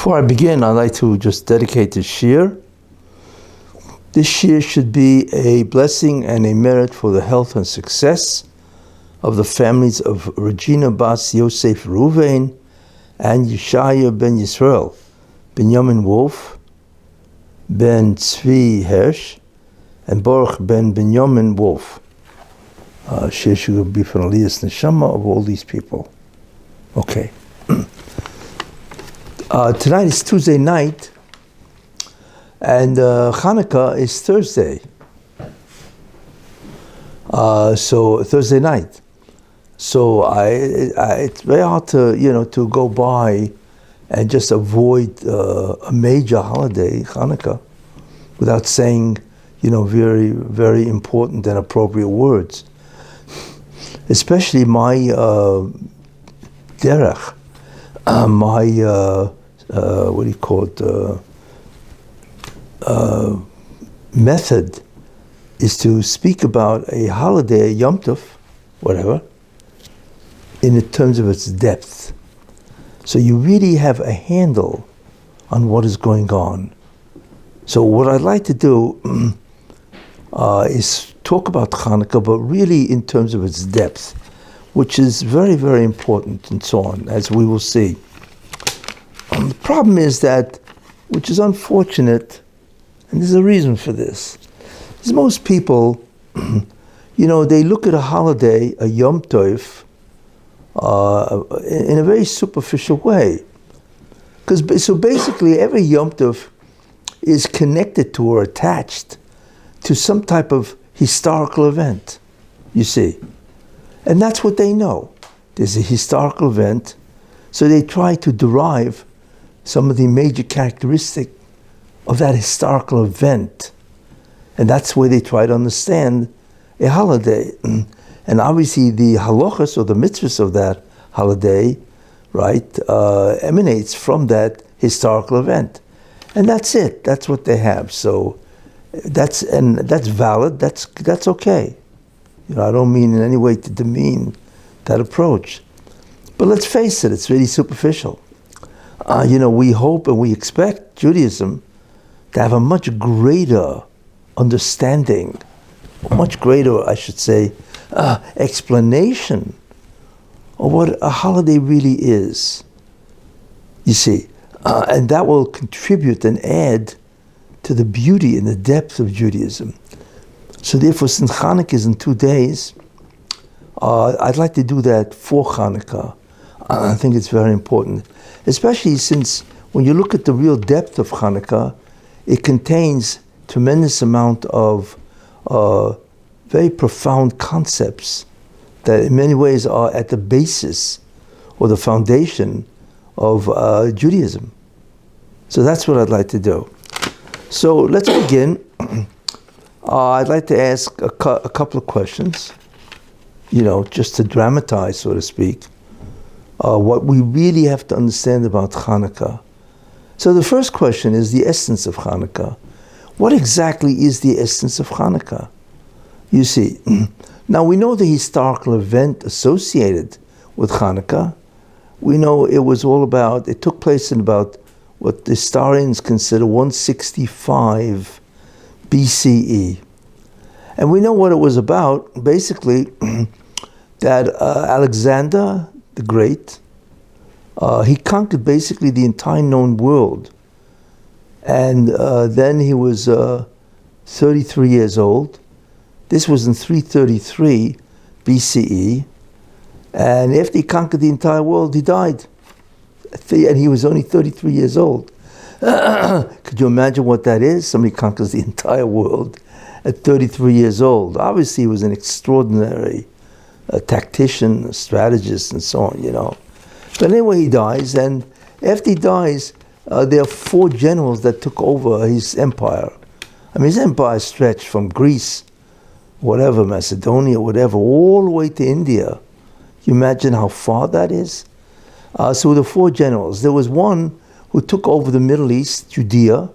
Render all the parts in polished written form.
Before I begin, I'd like to just dedicate this Shiur. This Shiur should be a blessing and a merit for the health and success of the families of Regina Bas Yosef Ruvain and Yeshaya ben Yisrael, Benjamin Wolf, ben Tzvi Hersh, and Baruch ben Benjamin Wolf. Shiur should be for Aliyas Neshama of all these people. Okay. Tonight is Tuesday night, and Chanuka is Thursday. So Thursday night. So it's very hard to go by and just avoid a major holiday, Chanuka, without saying, very, very important and appropriate words. Especially my derech, method is to speak about a holiday, a Yom Tov, whatever, in the terms of its depth. So you really have a handle on what is going on. So what I'd like to do is talk about Chanuka, but really in terms of its depth, which is very, very important and so on, as we will see. The problem is that, which is unfortunate, and there's a reason for this, is most people, they look at a holiday, a Yom Tov, in a very superficial way. So basically every Yom Tov is connected to or attached to some type of historical event, you see. And that's what they know. There's a historical event, so they try to derive some of the major characteristics of that historical event. And that's where they try to understand a holiday. And obviously the halachas or the mitzvahs of that holiday, right, emanates from that historical event. And that's it. That's what they have. So that's valid. That's okay. I don't mean in any way to demean that approach. But let's face it, it's really superficial. We hope and we expect Judaism to have a much greater understanding, much greater, I should say, explanation of what a holiday really is. You see, and that will contribute and add to the beauty and the depth of Judaism. So therefore, since Chanuka is in 2 days, I'd like to do that for Chanuka. I think it's very important, especially since when you look at the real depth of Chanuka, it contains tremendous amount of very profound concepts that in many ways are at the basis or the foundation of Judaism. So that's what I'd like to do. So let's begin. I'd like to ask a couple of questions, just to dramatize, so to speak, what we really have to understand about Chanuka. So the first question is the essence of Chanuka. What exactly is the essence of Chanuka? You see, now we know the historical event associated with Chanuka. We know it took place in about what the historians consider 165 BCE. And we know what it was about, basically, that Alexander the Great, he conquered basically the entire known world. And then he was 33 years old. This was in 333 BCE. And after he conquered the entire world, he died. And he was only 33 years old. Could you imagine what that is? Somebody conquers the entire world at 33 years old. Obviously, he was an extraordinary tactician, a strategist, and so on, But anyway, he dies, and after he dies, there are 4 generals that took over his empire. His empire stretched from Greece, whatever, Macedonia, whatever, all the way to India. You imagine how far that is? So the 4 generals. There was one who took over the Middle East, Judea,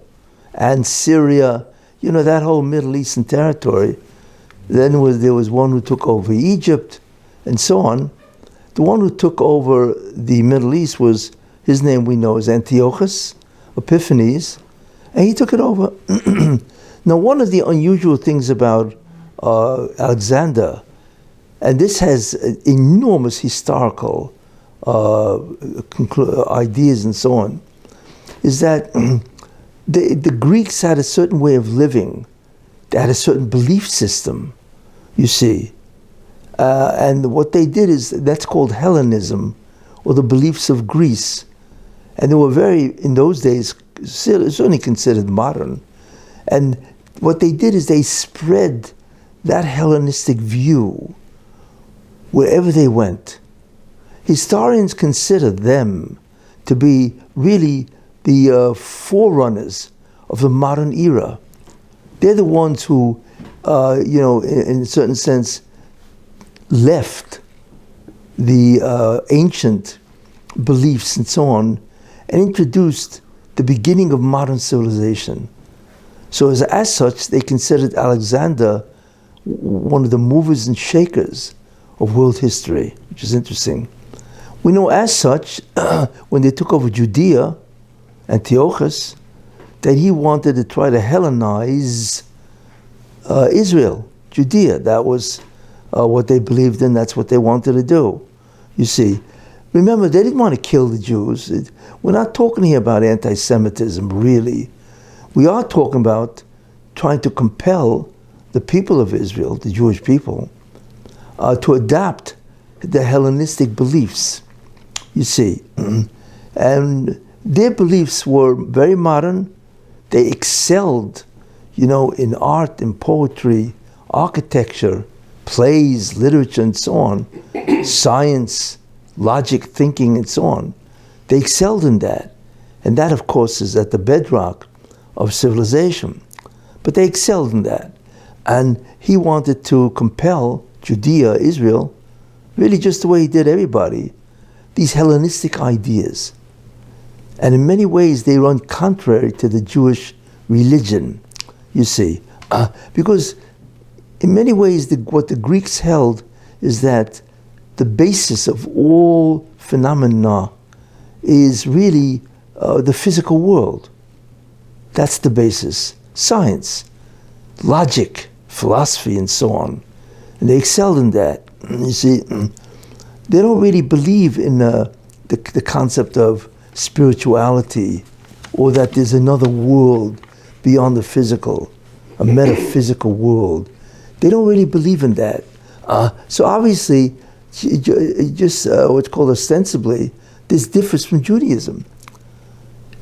and Syria, that whole Middle Eastern territory. Then there was one who took over Egypt, and so on. The one who took over the Middle East was his name we know is Antiochus Epiphanes, and he took it over. Now, one of the unusual things about Alexander, and this has enormous historical ideas and so on, is that the Greeks had a certain way of living. They had a certain belief system, you see. And what they did is, that's called Hellenism, or the beliefs of Greece. And they were very, in those days, certainly considered modern. And what they did is they spread that Hellenistic view wherever they went. Historians consider them to be really the forerunners of the modern era. They're the ones who, in a certain sense, left the ancient beliefs and so on and introduced the beginning of modern civilization. So as such, they considered Alexander one of the movers and shakers of world history, which is interesting. We know as such, when they took over Judea, Antiochus, that he wanted to try to Hellenize Israel, Judea. That was what they believed in, that's what they wanted to do. You see, remember, they didn't want to kill the Jews. We're not talking here about anti-Semitism, really. We are talking about trying to compel the people of Israel, the Jewish people, to adapt the Hellenistic beliefs, you see. And their beliefs were very modern. They excelled, in art and poetry, architecture, plays, literature, and so on, science, logic, thinking, and so on. They excelled in that. And that, of course, is at the bedrock of civilization. But they excelled in that. And he wanted to compel Judea, Israel, really just the way he did everybody, these Hellenistic ideas. And in many ways, they run contrary to the Jewish religion, you see. Because in many ways, what the Greeks held is that the basis of all phenomena is really the physical world. That's the basis. Science, logic, philosophy, and so on. And they excelled in that. You see, they don't really believe in the concept of spirituality, or that there's another world beyond the physical, a metaphysical world. They don't really believe in that. So obviously, just what's called ostensibly, this differs from Judaism.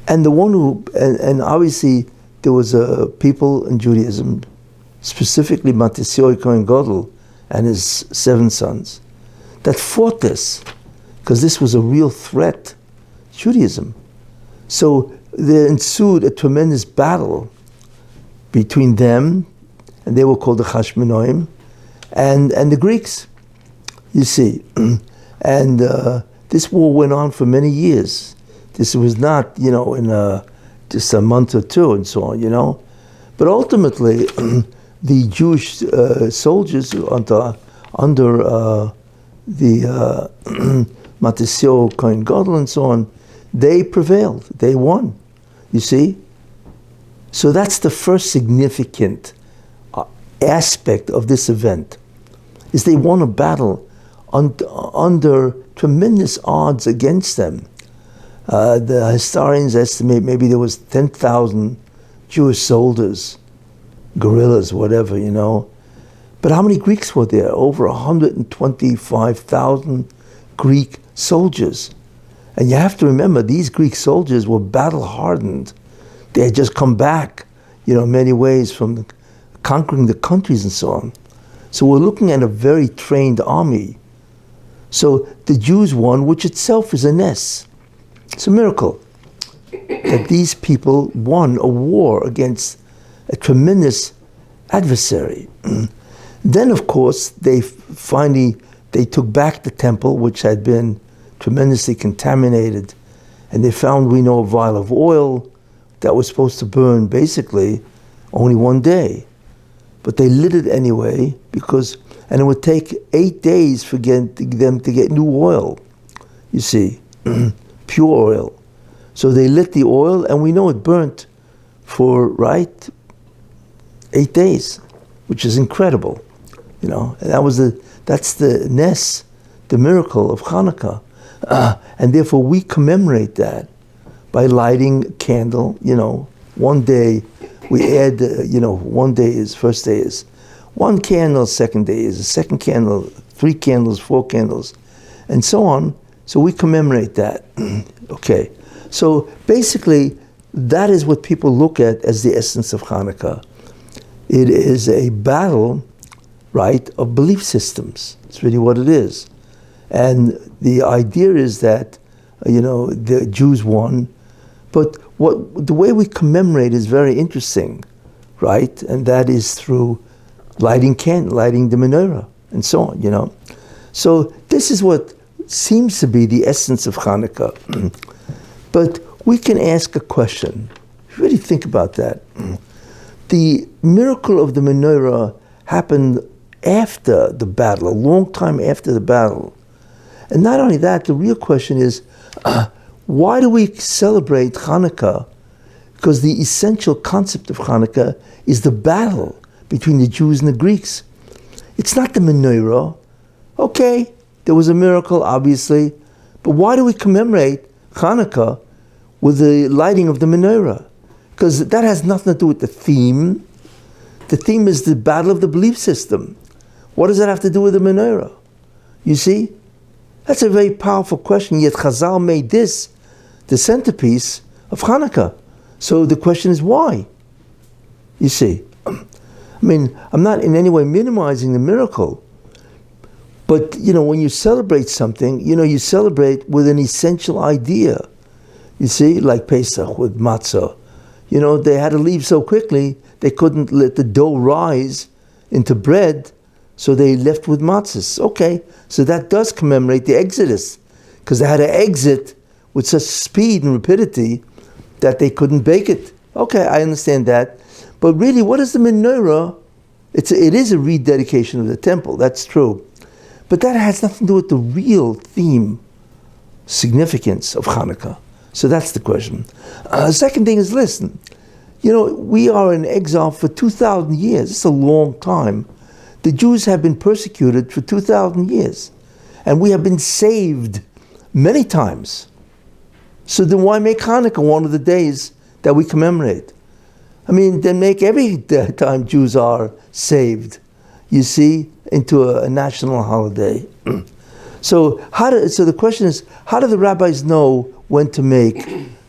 And the one who, and obviously there was a people in Judaism, specifically Matisyahu Kohen Gadol and his 7 sons, that fought this, because this was a real threat, Judaism. So there ensued a tremendous battle between them, and they were called the Hashmonaim, and the Greeks, you see. And this war went on for many years. This was not, in just a month or two and so on, But ultimately, the Jewish soldiers under the Matisyahu Kohen Gadol and so on, they prevailed. They won, you see. So that's the first significant aspect of this event, is they won a battle under tremendous odds against them. The historians estimate maybe there was 10,000 Jewish soldiers, guerrillas, whatever, But how many Greeks were there? Over 125,000 Greek soldiers. And you have to remember, these Greek soldiers were battle-hardened. They had just come back, in many ways from conquering the countries and so on. So we're looking at a very trained army. So the Jews won, which itself is a ness. It's a miracle that these people won a war against a tremendous adversary. Then, of course, they took back the temple, which had been tremendously contaminated, and they found, we know, a vial of oil that was supposed to burn basically only one day. But they lit it anyway, and it would take 8 days for them to get new oil, you see. pure oil. So they lit the oil, and we know it burnt for, 8 days, which is incredible. And that's the nes, the miracle of Chanuka. And therefore we commemorate that by lighting a candle. One day we add, first day is one candle, second day is a second candle, 3 candles, 4 candles, and so on. So we commemorate that. Okay. So basically, that is what people look at as the essence of Hanukkah. It is a battle, of belief systems. It's really what it is. And the idea is that, the Jews won, but the way we commemorate is very interesting, And that is through lighting the menorah, and so on, So this is what seems to be the essence of Hanukkah. But we can ask a question. Really think about that. The miracle of the menorah happened after the battle, a long time after the battle. And not only that, the real question is, why do we celebrate Hanukkah? Because the essential concept of Hanukkah is the battle between the Jews and the Greeks. It's not the menorah. Okay, there was a miracle, obviously, but why do we commemorate Hanukkah with the lighting of the menorah? Because that has nothing to do with the theme. The theme is the battle of the belief system. What does that have to do with the menorah? You see? That's a very powerful question, yet Chazal made this the centerpiece of Hanukkah. So the question is why? You see? I'm not in any way minimizing the miracle, but when you celebrate something, you celebrate with an essential idea. You see, like Pesach with matzah. They had to leave so quickly, they couldn't let the dough rise into bread, so they left with matzahs. Okay, so that does commemorate the Exodus, because they had to exit with such speed and rapidity that they couldn't bake it. Okay, I understand that. But really, what is the menorah? It is a rededication of the temple, that's true. But that has nothing to do with the real theme, significance of Hanukkah. So that's the question. The second thing is, listen, we are in exile for 2,000 years. It's a long time. The Jews have been persecuted for 2,000 years. And we have been saved many times. So then why make Hanukkah one of the days that we commemorate? Then make every time Jews are saved, you see, into a national holiday. So the question is, how do the rabbis know when to make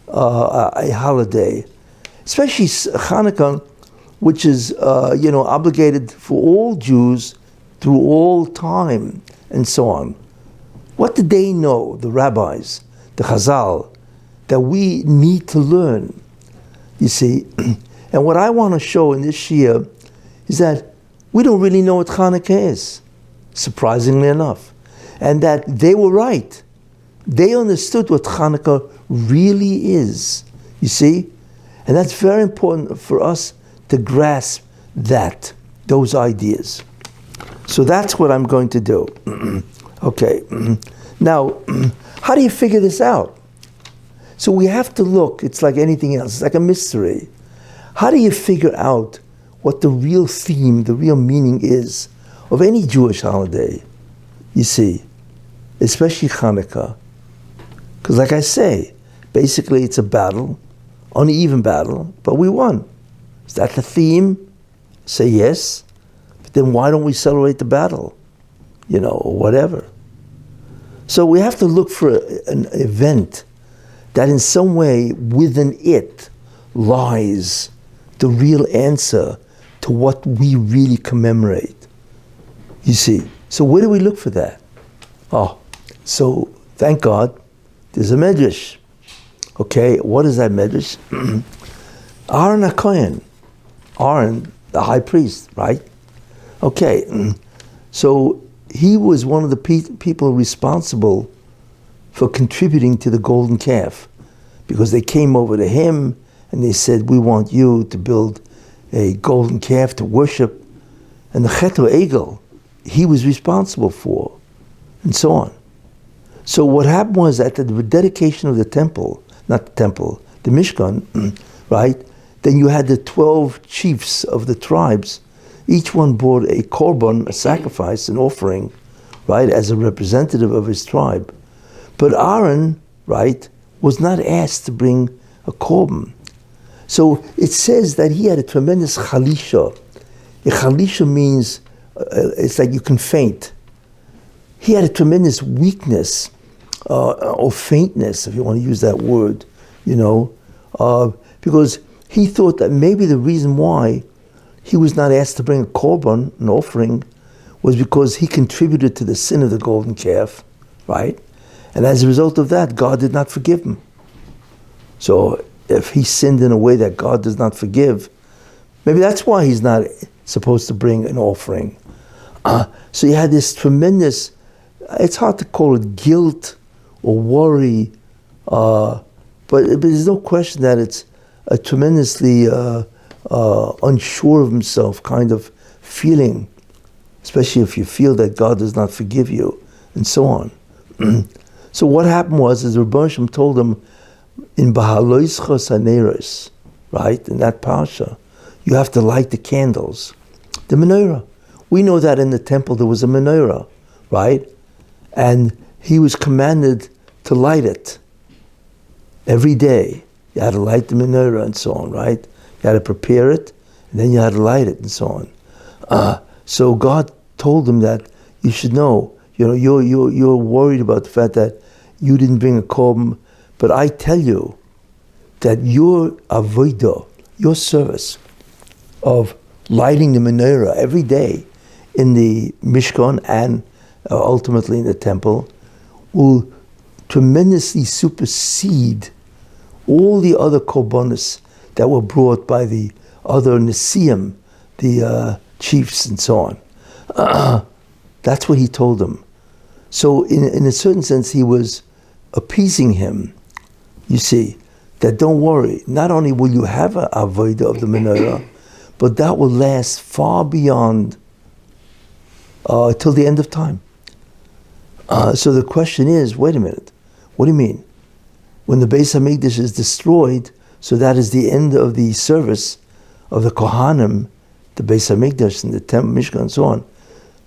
a holiday? Especially Hanukkah, which is obligated for all Jews through all time and so on. What did they know, the rabbis, the Chazal, that we need to learn? You see, and what I want to show in this Shiur is that we don't really know what Hanukkah is, surprisingly enough, and that they were right. They understood what Hanukkah really is, you see? And that's very important for us to grasp those ideas. So that's what I'm going to do. Okay. Now, how do you figure this out? So we have to look, it's like anything else, it's like a mystery. How do you figure out what the real theme, the real meaning is of any Jewish holiday? You see, especially Hanukkah. Because like I say, basically it's a battle, uneven battle, but we won. Is that the theme? Say yes. But then why don't we celebrate the battle? Or whatever. So we have to look for an event that in some way within it lies the real answer to what we really commemorate. You see. So where do we look for that? So thank God there's a medrash. Okay, what is that medrash? Aaron HaKohen, Aaron, the high priest, right? Okay, so he was one of the people responsible for contributing to the golden calf, because they came over to him and they said, we want you to build a golden calf to worship. And the Chet Egel, he was responsible for, and so on. So what happened was at the dedication of the temple, not the temple, the Mishkan, right? Then you had the 12 chiefs of the tribes. Each one brought a korban, a sacrifice, an offering, right, as a representative of his tribe. But Aaron, right, was not asked to bring a korban. So it says that he had a tremendous chalisha. A chalisha means, it's like you can faint. He had a tremendous weakness, or faintness, if you want to use that word, because he thought that maybe the reason why he was not asked to bring a korban, an offering, was because he contributed to the sin of the golden calf, right? And as a result of that, God did not forgive him. So if he sinned in a way that God does not forgive, maybe that's why he's not supposed to bring an offering. So you had this tremendous, it's hard to call it guilt or worry, but there's no question that it's a tremendously unsure of himself kind of feeling, especially if you feel that God does not forgive you, and so on. So what happened was, the Rebbe Shem told him, in Bahaloischa Saneros, right, in that parsha, you have to light the candles, the menorah. We know that in the temple there was a menorah, right? And he was commanded to light it every day. You had to light the menorah and so on, right? You had to prepare it, and then you had to light it and so on. So God told him that you should know, you're worried about the fact that you didn't bring a korban, but I tell you that your avodah, your service of lighting the menorah every day in the Mishkan and ultimately in the temple will tremendously supersede all the other korbanos that were brought by the other Nesiim, the chiefs and so on. That's what he told them. So in a certain sense, he was appeasing him. You see, that don't worry, not only will you have a avodah of the menorah, but that will last far beyond till the end of time. So the question is, wait a minute, what do you mean? When the Beis HaMikdash is destroyed, so that is the end of the service of the Kohanim, the Beis HaMikdash and the Temple, Mishkan, and so on.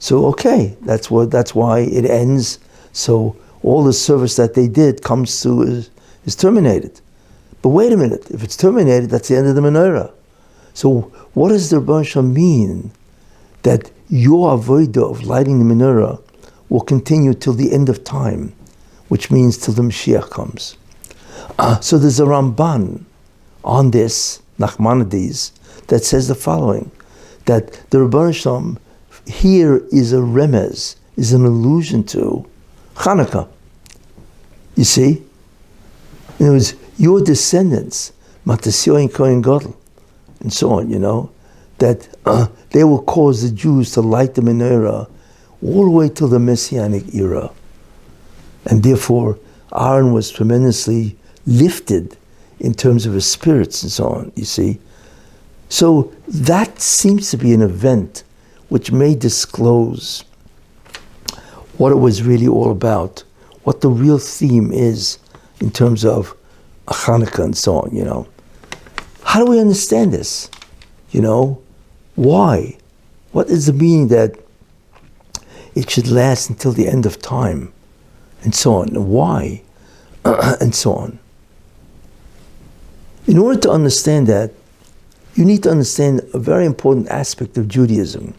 So okay, that's why it ends. So all the service that they did comes to is terminated. But wait a minute, if it's terminated, that's the end of the menorah. So what does the Rebbe Shem mean that your avodah of lighting the menorah will continue till the end of time, which means till the Mashiach comes? So there's a Ramban on this, Nachmanides, that says the following, that the Rebbe Shem here is a remez, is an allusion to Chanuka. You see? In other words, your descendants, Matasio and Kohen Gadol, and so on, that they will cause the Jews to light the menorah all the way till the Messianic era. And therefore, Aaron was tremendously lifted in terms of his spirits and so on, you see. So that seems to be an event which may disclose what it was really all about, what the real theme is in terms of Chanukah and so on, How do we understand this? Why? What is the meaning that it should last until the end of time, and so on? And why? And so on. In order to understand that, you need to understand a very important aspect of Judaism.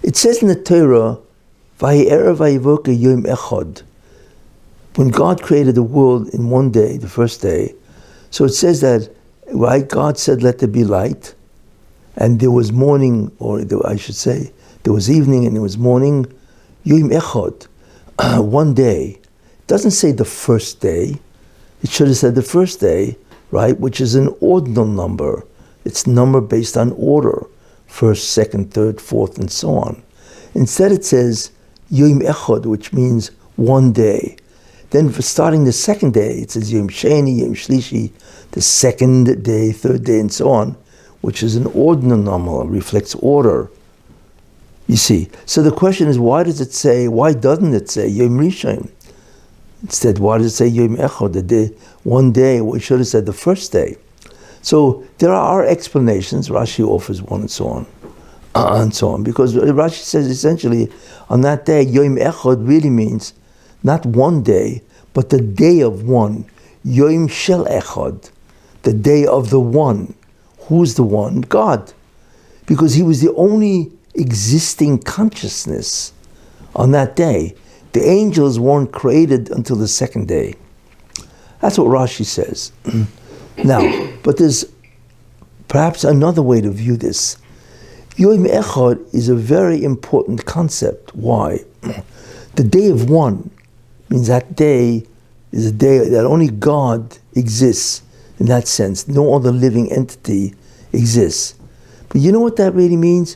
It says in the Torah, "Vaye'er vayevoka yom echad." When God created the world in one day, the first day, so it says that, right, God said, let there be light, and there was morning, or I should say, there was evening and there was morning, yom echad, one day. It doesn't say the first day, it should have said the first day, right, which is an ordinal number. It's number based on order, first, second, third, fourth, and so on. Instead it says yom echad, which means one day. Then for starting the second day, it says Yom Sheni, Yom Shlishi, the second day, third day, and so on, which is an ordinal number, reflects order. You see. So the question is, why doesn't it say Yom Rishon? Instead, why does it say Yom Echad, the day, one day? Well, it should have said the first day. So there are explanations. Rashi offers one and so on. Because Rashi says essentially, on that day, Yom Echad really means not one day, but the day of one. Yom Shel Echad, the day of the one. Who's the one? God. Because he was the only existing consciousness on that day. The angels weren't created until the second day. That's what Rashi says. Now, but there's perhaps another way to view this. Yom Echad is a very important concept. Why? The day of one means that day is a day that only God exists in that sense. No other living entity exists. But you know what that really means?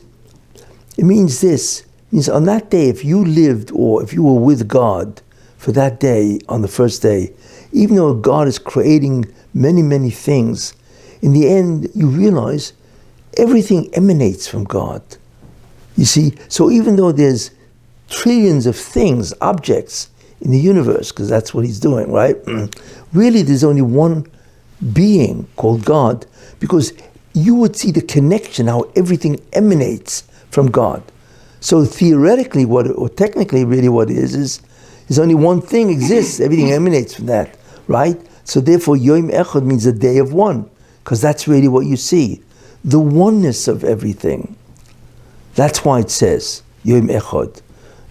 It means this. It means on that day, if you lived or if you were with God for that day, on the first day, even though God is creating many, many things, in the end, you realize everything emanates from God. You see, so even though there's trillions of things, objects in the universe, because that's what he's doing, right? Really, there's only one being called God, because you would see the connection, how everything emanates from God. So theoretically, or technically really what it is only one thing exists, everything emanates from that, right? So therefore, Yom Echad means a day of one, because that's really what you see. The oneness of everything. That's why it says Yom Echad,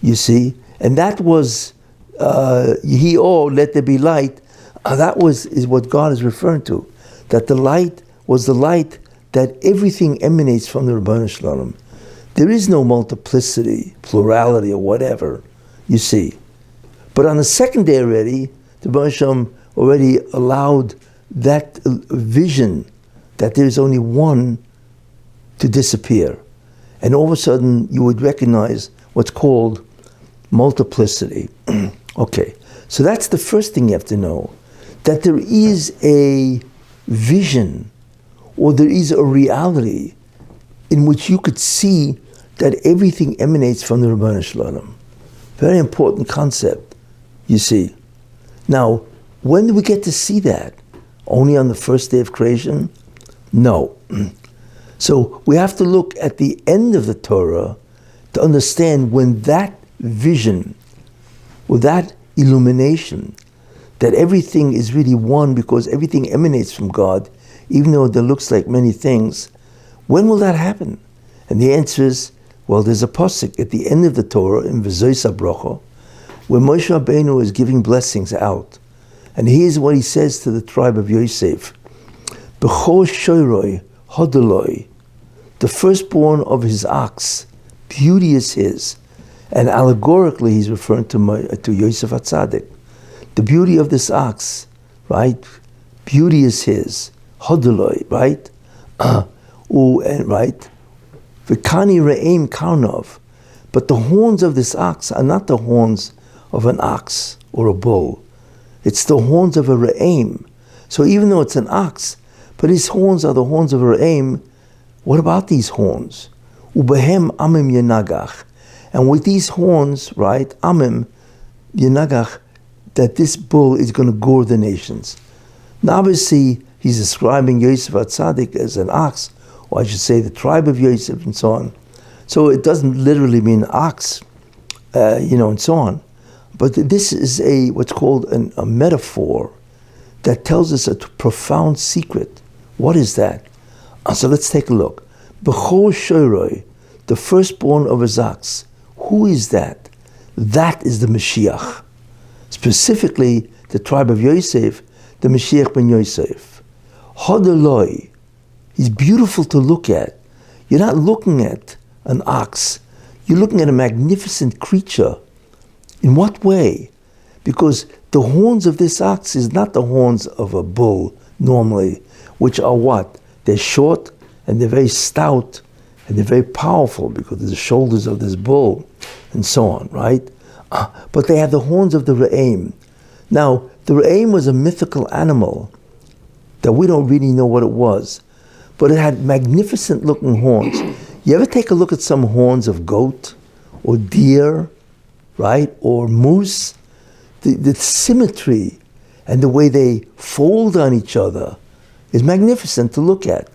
you see? And that was, Yehi Or, let there be light. That is what God is referring to. That the light was the light that everything emanates from the Ribono Shel Olam. There is no multiplicity, plurality, or whatever, you see. But on the second day already, the Ribono Shel Olam already allowed that vision that there is only one to disappear. And all of a sudden, you would recognize what's called multiplicity. Okay, so that's the first thing you have to know, that there is a vision, or there is a reality in which you could see that everything emanates from the Ribono Shel Olam. Very important concept, you see. Now, when do we get to see that? Only on the first day of creation? No. So we have to look at the end of the Torah to understand when that vision, or that illumination, that everything is really one because everything emanates from God, even though there looks like many things, when will that happen? And the answer is, well, there's a pasuk at the end of the Torah in V'zois HaBrocha, where Moshe Rabbeinu is giving blessings out. And here's what he says to the tribe of Yosef. B'chol shoyroi hodoloi, the firstborn of his ox, beauty is his. And allegorically, he's referring to Yosef HaTzadik. The beauty of this ox, right? Beauty is his. Hodoloi, right? Right? V'kani re'im karnov. But the horns of this ox are not the horns of an ox or a bull. It's the horns of a re'im. So even though it's an ox, but his horns are the horns of a re'im, what about these horns? Ubehem amim yenagach. And with these horns, right, amim yenagach, that this bull is going to gore the nations. Now obviously, he's describing Yosef HaTzadik as an ox, or I should say the tribe of Yosef and so on. So it doesn't literally mean ox, and so on. But this is what's called a metaphor that tells us a profound secret. What is that? So let's take a look. B'chol shoyroi, the firstborn of his ox. Who is that? That is the Mashiach. Specifically, the tribe of Yosef, the Mashiach ben Yosef. Hodoloi, he's beautiful to look at. You're not looking at an ox. You're looking at a magnificent creature. In what way? Because the horns of this ox is not the horns of a bull normally, which are what? They're short and they're very stout and they're very powerful because of the shoulders of this bull and so on, right? But they have the horns of the re'im. Now, the re'im was a mythical animal that we don't really know what it was, but it had magnificent looking horns. You ever take a look at some horns of goat or deer, right, or moose? the symmetry and the way they fold on each other is magnificent to look at.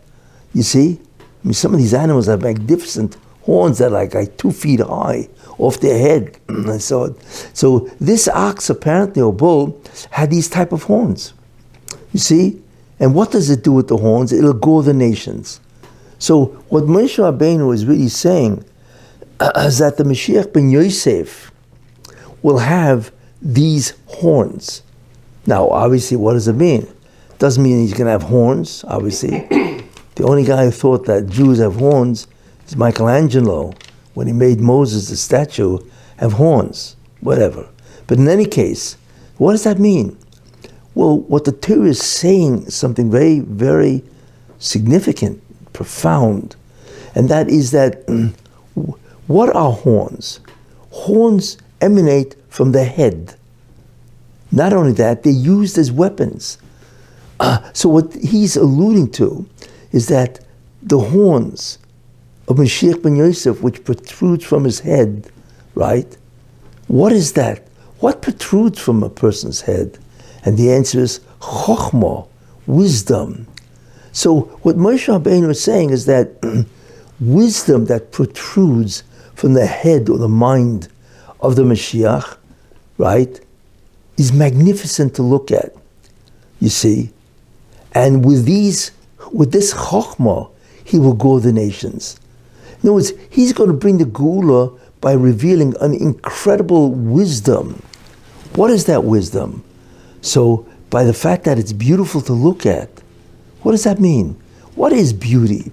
You see? I mean, some of these animals have magnificent horns that are like 2 feet high off their head. So this ox apparently, or bull, had these type of horns. You see? And what does it do with the horns? It'll gore the nations. So what Moshe Rabbeinu is really saying is that the Mashiach ben Yosef will have these horns. Now, obviously, what does it mean? Doesn't mean he's going to have horns, obviously. The only guy who thought that Jews have horns is Michelangelo, when he made Moses, the statue, have horns, whatever. But in any case, what does that mean? Well, what the Torah is saying is something very, very significant, profound, and that is that what are horns? Horns emanate from the head. Not only that, they're used as weapons. So what he's alluding to is that the horns of Mashiach ben Yosef, which protrudes from his head, right? What is that? What protrudes from a person's head? And the answer is chokhmah, wisdom. So what Moshe Rabbeinu is saying is that wisdom that protrudes from the head or the mind of the Mashiach, right, is magnificent to look at, you see. And with this chokhmah, he will gore the nations. In other words, he's going to bring the Geula by revealing an incredible wisdom. What is that wisdom? So, by the fact that it's beautiful to look at, what does that mean? What is beauty?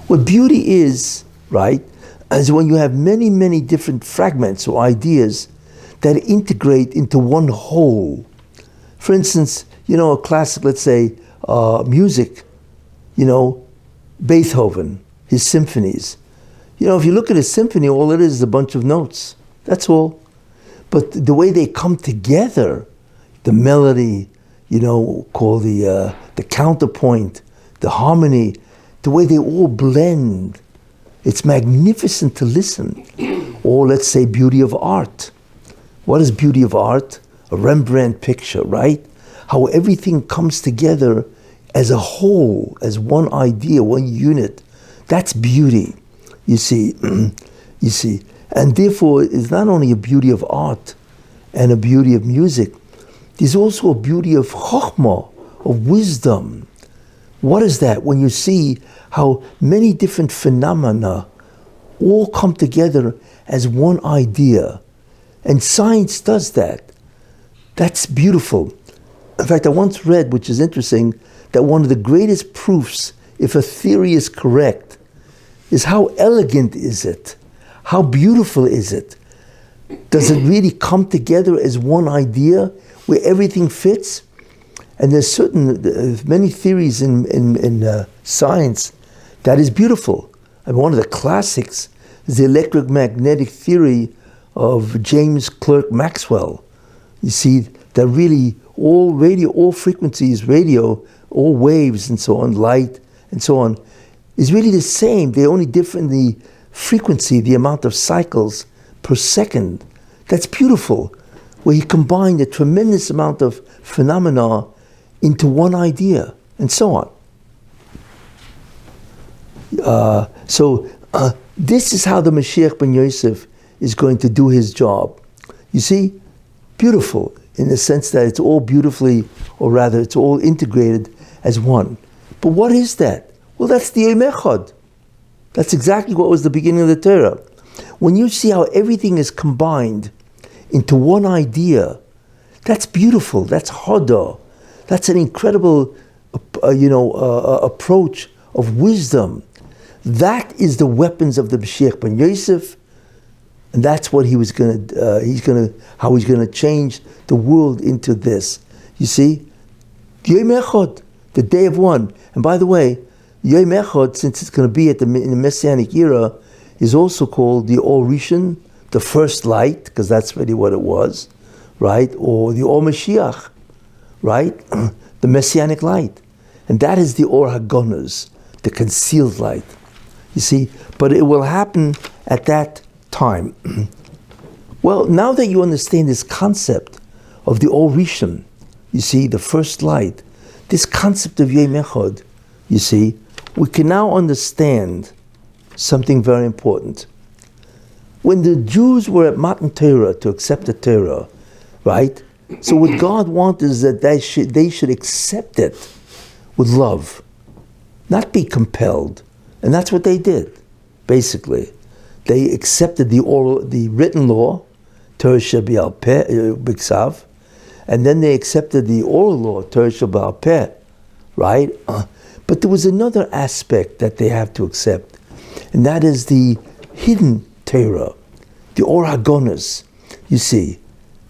What beauty is, right, is when you have many, many different fragments or ideas that integrate into one whole. For instance, a classic, let's say, music, Beethoven, his symphonies. If you look at a symphony, all it is a bunch of notes. That's all. But the way they come together, the melody, called the counterpoint, the harmony, the way they all blend, it's magnificent to listen. Or let's say beauty of art. What is beauty of art? A Rembrandt picture, right? How everything comes together as a whole, as one idea, one unit. That's beauty, you see. You see. And therefore, it's not only a beauty of art and a beauty of music, there's also a beauty of chokhmah, of wisdom. What is that? When you see how many different phenomena all come together as one idea. And science does that. That's beautiful. In fact, I once read, which is interesting, that one of the greatest proofs, if a theory is correct, is how elegant is it? How beautiful is it? Does it really come together as one idea where everything fits? And there's many theories in science that is beautiful. And one of the classics is the electromagnetic theory of James Clerk Maxwell. You see, that really all frequencies, radio, all waves and so on, light and so on, is really the same. They only differ in the frequency, the amount of cycles per second. That's beautiful, where he combined a tremendous amount of phenomena into one idea, and so on. This is how the Mashiach ben Yosef is going to do his job. You see, beautiful in the sense that it's all beautifully, or rather it's all integrated as one. But what is that? Well, that's the Yom Echad. That's exactly what was the beginning of the Torah. When you see how everything is combined into one idea, that's beautiful. That's Hodah. That's an incredible, approach of wisdom. That is the weapons of the Mashiach ben Yosef, and that's what how he's going to change the world into this. You see, Yom Echad, the day of one. And by the way, Yom Echad, since it's going to be in the Messianic era, is also called the Or Rishon, the first light, because that's really what it was, right? Or the Or Mashiach, right? The Messianic light. And that is the Or HaGonos, the concealed light. You see, but it will happen at that time. Well, now that you understand this concept of the Or Rishon, you see, the first light, this concept of Yom Echad, you see, we can now understand something very important. When the Jews were at Matan Torah to accept the Torah, right? So what God wanted is that they should accept it with love, not be compelled. And that's what they did, basically. They accepted the written law, Torah Shebial Biksav, and then they accepted the oral law, Torah Shebial Peh, right? But there was another aspect that they have to accept, and that is the hidden Torah, the Or HaGonos, you see,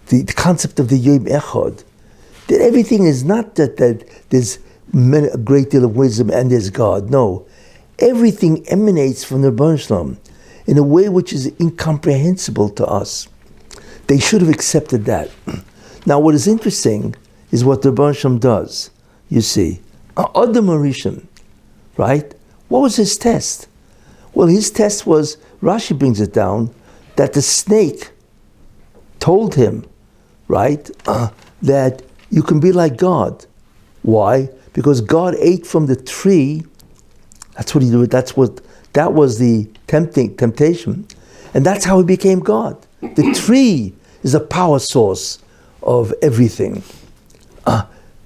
the concept of the Yom Echad, that everything is not that there's a great deal of wisdom and there's God. No, everything emanates from the Rebbeinu Shalom in a way which is incomprehensible to us. They should have accepted that. Now, what is interesting is what the Rebbeinu Shalom does. You see, Adam Harishon, right? What was his test? Well, his test was, Rashi brings it down, that the snake told him, right, that you can be like God. Why? Because God ate from the tree. That's what he did. That was the temptation, and that's how he became God. The tree is a power source of everything.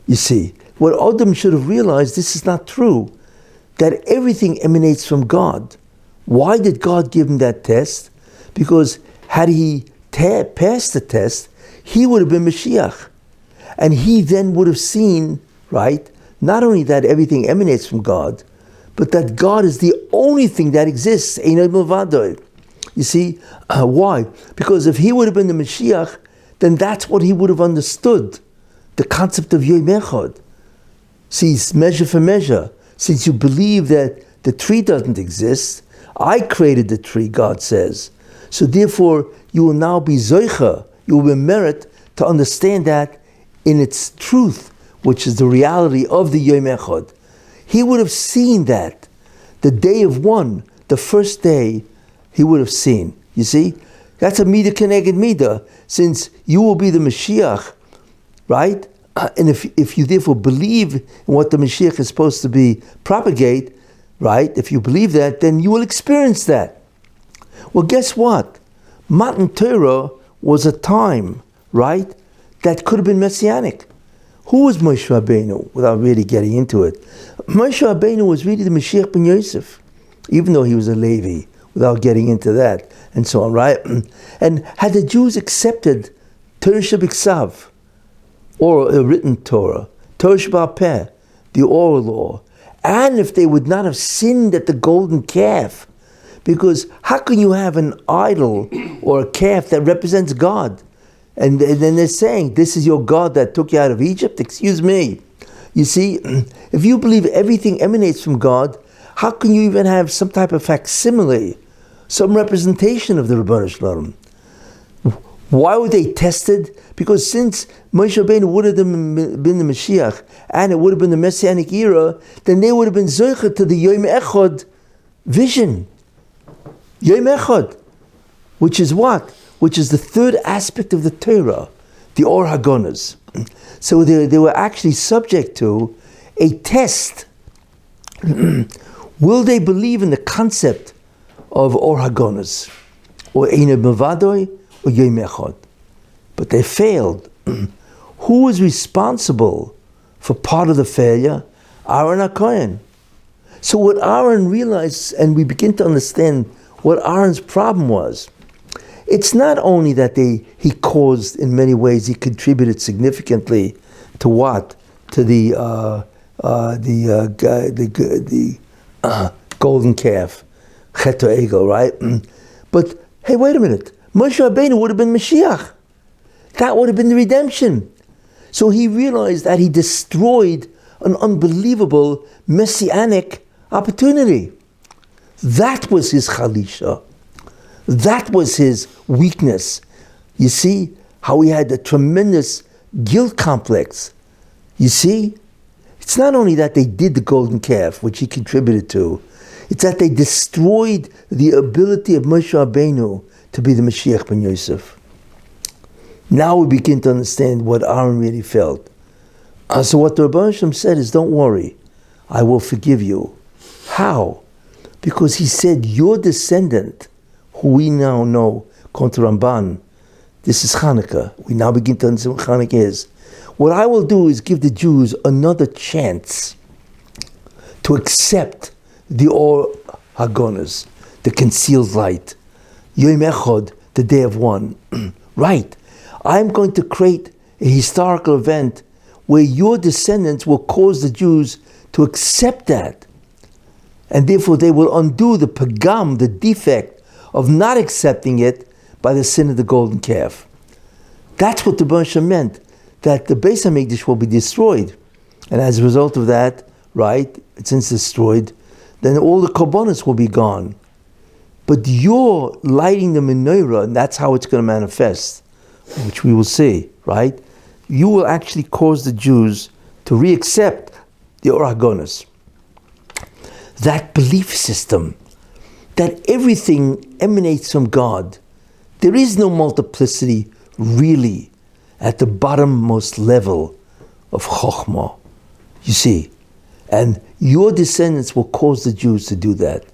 You see, what Adam should have realized, this is not true, that everything emanates from God. Why did God give him that test? Because had he passed the test, he would have been Mashiach. And he then would have seen, right, not only that everything emanates from God, but that God is the only thing that exists. You see, why? Because if he would have been the Mashiach, then that's what he would have understood, the concept of Yom Echad. See, it's measure for measure. Since you believe that the tree doesn't exist, I created the tree, God says. So therefore, you will now be Zoicha, you will be merit to understand that in its truth, which is the reality of the Yom Echad. He would have seen that. The day of one, the first day, he would have seen. You see? That's a Midah Keneged Midah. Since you will be the Mashiach, right? And if you therefore believe in what the Mashiach is supposed to be, propagate, right? If you believe that, then you will experience that. Well, guess what? Matan Torah was a time, right, that could have been messianic. Who was Moshe Rabbeinu, without really getting into it? Moshe Rabbeinu was really the Mashiach ben Yosef, even though he was a Levi, without getting into that, and so on, right? And had the Jews accepted Torah Shebiksav, or a written Torah, Torah Shebial Peh, the oral law, and if they would not have sinned at the golden calf, because how can you have an idol or a calf that represents God? And then they're saying, this is your God that took you out of Egypt? Excuse me. You see, if you believe everything emanates from God, how can you even have some type of facsimile, some representation of the Rebbeinu Shalom? Why were they tested? Because since Moshe Rabbeinu would have been the Mashiach, and it would have been the Messianic era, then they would have been Zoicha to the Yom Echad vision. Yom Echad, which is what? Which is the third aspect of the Torah, the Or HaGonos. So they were actually subject to a test. Will they believe in the concept of Or HaGonos, or Eina Mavadoi, or Yom Echad? But they failed. Who was responsible for part of the failure? Aaron HaKohen. So what Aaron realized, and we begin to understand what Aaron's problem was, it's not only that he caused, in many ways, he contributed significantly to what? To the golden calf, Chet Egel, right? But hey, wait a minute. Moshe Rabbeinu would have been Mashiach. That would have been the redemption. So he realized that he destroyed an unbelievable messianic opportunity. That was his chalisha. That was his weakness. You see how he had a tremendous guilt complex. You see? It's not only that they did the golden calf, which he contributed to, it's that they destroyed the ability of Moshe Rabbeinu to be the Mashiach ben Yosef. Now we begin to understand what Aaron really felt. So what the Rabbi Shem said is, don't worry, I will forgive you. How? Because he said, your descendant, who we now know, Kontra Ramban, this is Chanuka. We now begin to understand what Chanuka is. What I will do is give the Jews another chance to accept the Or Hagonas, the concealed light. Yom Echad, the day of one. Right. I'm going to create a historical event where your descendants will cause the Jews to accept that. And therefore they will undo the pagam, the defect of not accepting it by the sin of the golden calf. That's what the Rebbe meant, that the Beis HaMikdash will be destroyed. And as a result of that, right, since destroyed, then all the korbanos will be gone. But you're lighting the menorah, and that's how it's going to manifest, which we will see, right? You will actually cause the Jews to re-accept the Or HaGonos. That belief system, that everything emanates from God. There is no multiplicity really at the bottommost level of Chokhmah, you see. And your descendants will cause the Jews to do that.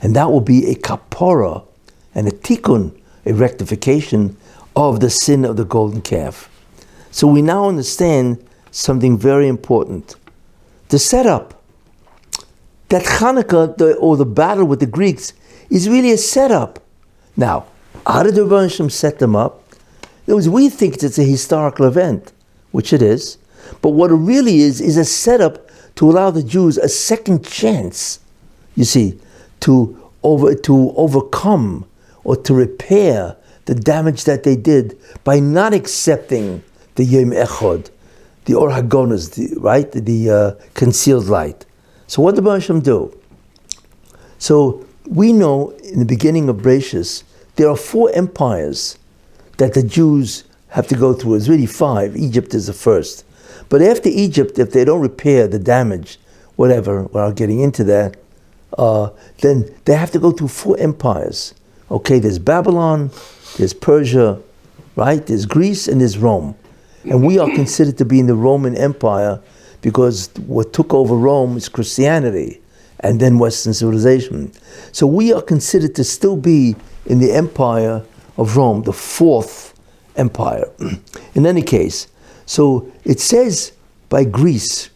And that will be a kapara and a tikkun, a rectification of the sin of the golden calf. So we now understand something very important. The setup, that Chanukah, or the battle with the Greeks, is really a setup. Now, how did the Rebbe Shem set them up? In other words, we think it's a historical event, which it is, but what it really is a setup to allow the Jews a second chance, you see, to overcome or to repair the damage that they did by not accepting the Yom Echad, the Or HaGonos, right, the concealed light. So what did the Rebbe Shem do? So we know in the beginning of Bereshis, there are 4 empires that the Jews have to go through. It's really 5. Egypt is the first. But after Egypt, if they don't repair the damage, whatever, without getting into that, then they have to go through 4 empires. Okay, there's Babylon, there's Persia, right? There's Greece, and there's Rome. And we are considered to be in the Roman Empire because what took over Rome is Christianity and then Western civilization. So we are considered to still be in the empire of Rome, the 4th empire. In any case, so it says by Greece,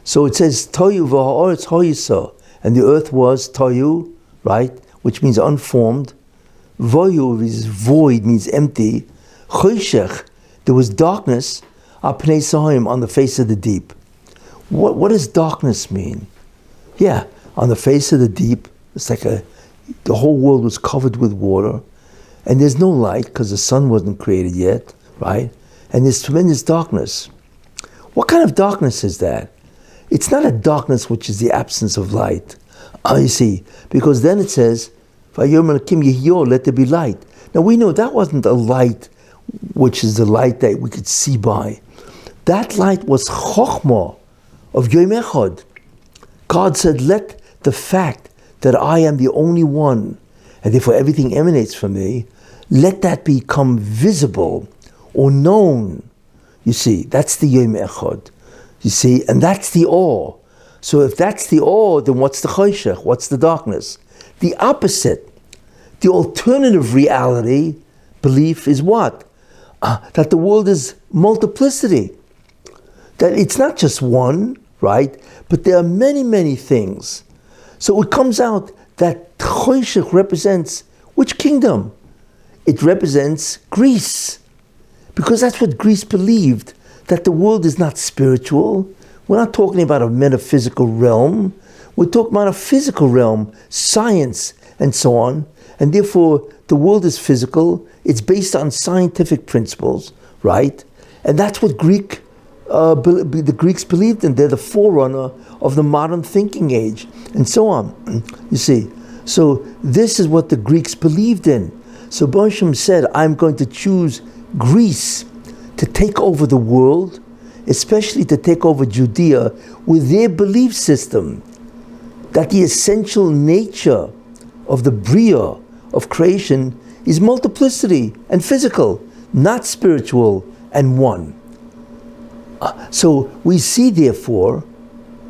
so it says Toyu v'ha'aretz hoyisa, and the earth was Toyu, right, which means unformed. Voyu is void, means empty. Choshech, there was darkness, apnei sahim, on the face of the deep. What does darkness mean? Yeah, on the face of the deep, it's like the whole world was covered with water, and there's no light because the sun wasn't created yet, right? And there's tremendous darkness. What kind of darkness is that? It's not a darkness which is the absence of light. You see, because then it says, "Vayom Elokim Yehiyo, let there be light." Now we know that wasn't a light which is the light that we could see by. That light was Chokhmah of Yom Echad. God said, let the fact that I am the only one, and therefore everything emanates from me, let that become visible or known. You see, that's the Yom Echad. You see, and that's the awe. So if that's the awe, then what's the choshech? What's the darkness? The opposite, the alternative reality, belief is what? That the world is multiplicity. That it's not just one, right? But there are many, many things. So it comes out that choshech represents which kingdom? It represents Greece. Because that's what Greece believed, that the world is not spiritual. We're not talking about a metaphysical realm. We're talking about a physical realm, science, and so on. And therefore, the world is physical. It's based on scientific principles, right? And that's what the Greeks believed in. They're the forerunner of the modern thinking age, and so on. You see, so this is what the Greeks believed in. So Bosham said, I'm going to choose Greece to take over the world, especially to take over Judea with their belief system that the essential nature of the bria, of creation, is multiplicity and physical. not spiritual, and one. So we see, therefore,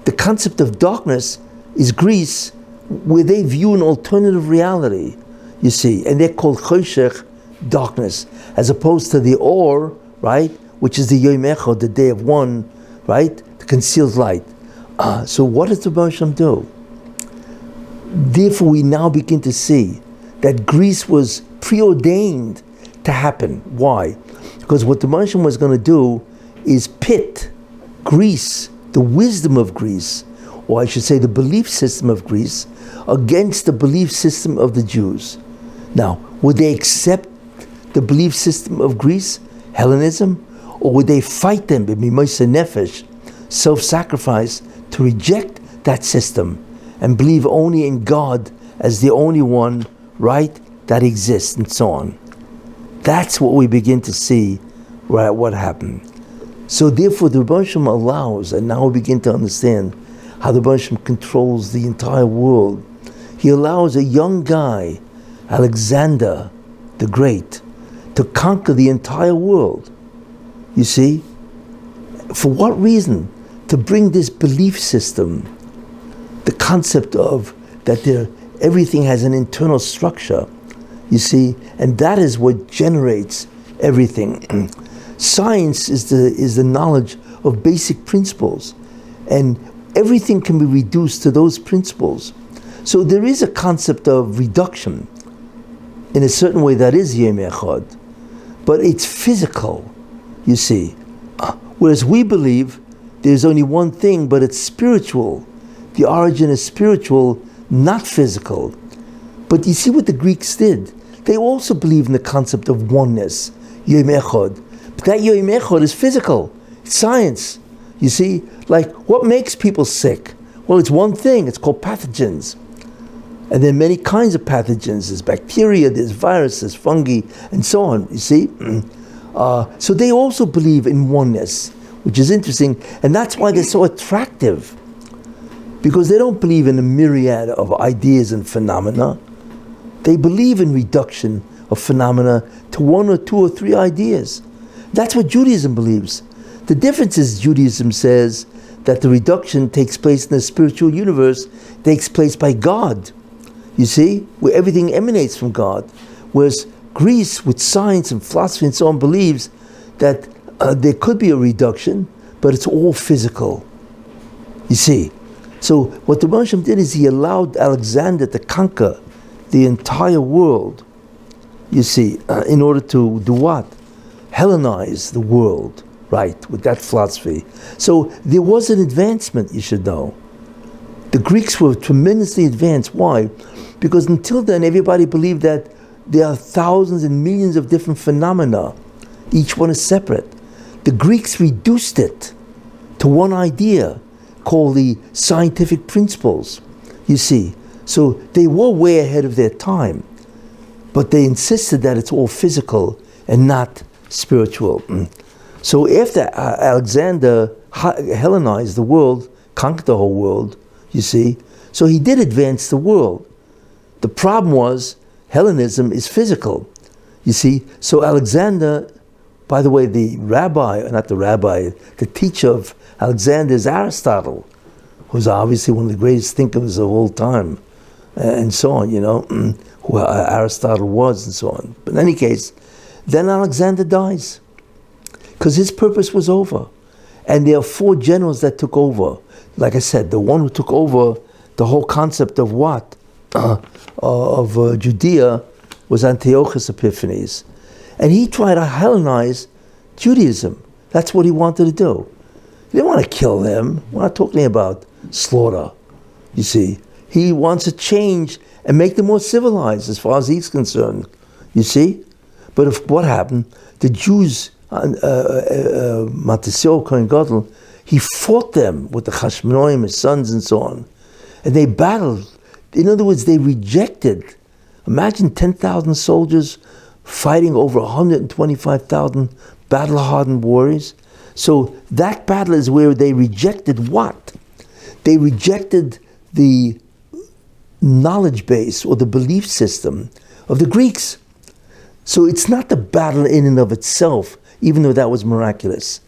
the concept of darkness is Greece, where they view an alternative reality, you see, and they're called choshech, darkness, as opposed to the or, right, which is the Yom Echad, the day of one, right, the concealed light. So what does the Rebbe Shalom do? Therefore, we now begin to see that Greece was preordained to happen. Why? Because what the Rebbe Shalom was going to do is pit Greece, the wisdom of Greece, or I should say the belief system of Greece, against the belief system of the Jews. Now, would they accept the belief system of Greece, Hellenism, or would they fight them, nefesh, self-sacrifice, to reject that system and believe only in God as the only one, right, that exists, and so on? That's what we begin to see, right, what happened. So therefore the Rebbe Shalom allows, and now we begin to understand how the Rebbe Shalom controls the entire world. He allows a young guy, Alexander the Great, to conquer the entire world. You see? For what reason? To bring this belief system, the concept of that everything has an internal structure, you see, and that is what generates everything. Science is the knowledge of basic principles, and everything can be reduced to those principles. So there is a concept of reduction in a certain way that is Yom Echad, but it's physical, you see. Whereas we believe there's only one thing, but it's spiritual. The origin is spiritual, not physical. But you see what the Greeks did? They also believe in the concept of oneness, Yom Echad. But that Yom Echad is physical. It's science. You see? Like, what makes people sick? Well, it's one thing. It's called pathogens. And there are many kinds of pathogens. There's bacteria, there's viruses, fungi, and so on. You see? So they also believe in oneness, which is interesting. And that's why they're so attractive. Because they don't believe in a myriad of ideas and phenomena. They believe in reduction of phenomena to one or two or three ideas. That's what Judaism believes. The difference is Judaism says that the reduction takes place in the spiritual universe, takes place by God. You see? Where everything emanates from God. Whereas Greece, with science and philosophy and so on, believes that there could be a reduction, but it's all physical. You see? So what the Rebbe did is he allowed Alexander to conquer the entire world, you see, in order to do what? Hellenize the world, right, with that philosophy. So there was an advancement, you should know. The Greeks were tremendously advanced. Why? Because until then, everybody believed that there are thousands and millions of different phenomena. Each one is separate. The Greeks reduced it to one idea called the scientific principles, you see. So they were way ahead of their time, but they insisted that it's all physical and not spiritual. So after Alexander Hellenized the world, conquered the whole world, you see, so he did advance the world. The problem was Hellenism is physical, you see. So Alexander, by the way, the teacher of Alexander is Aristotle, who's obviously one of the greatest thinkers of all time, and so on, you know, who Aristotle was, and so on. But in any case, then Alexander dies, because his purpose was over. And there are four generals that took over. Like I said, the one who took over the whole concept of what? Of Judea was Antiochus Epiphanes. And he tried to Hellenize Judaism. That's what he wanted to do. He didn't want to kill them. We're not talking about slaughter, you see. He wants to change and make them more civilized as far as he's concerned, you see. But what happened? The Jews, Matisyahu Kohen Gadol, he fought them with the Hashmonaim, his sons and so on. And they battled. In other words, they rejected. Imagine 10,000 soldiers fighting over 125,000 battle-hardened warriors. So that battle is where they rejected what? They rejected the knowledge base or the belief system of the Greeks. So it's not the battle in and of itself, even though that was miraculous.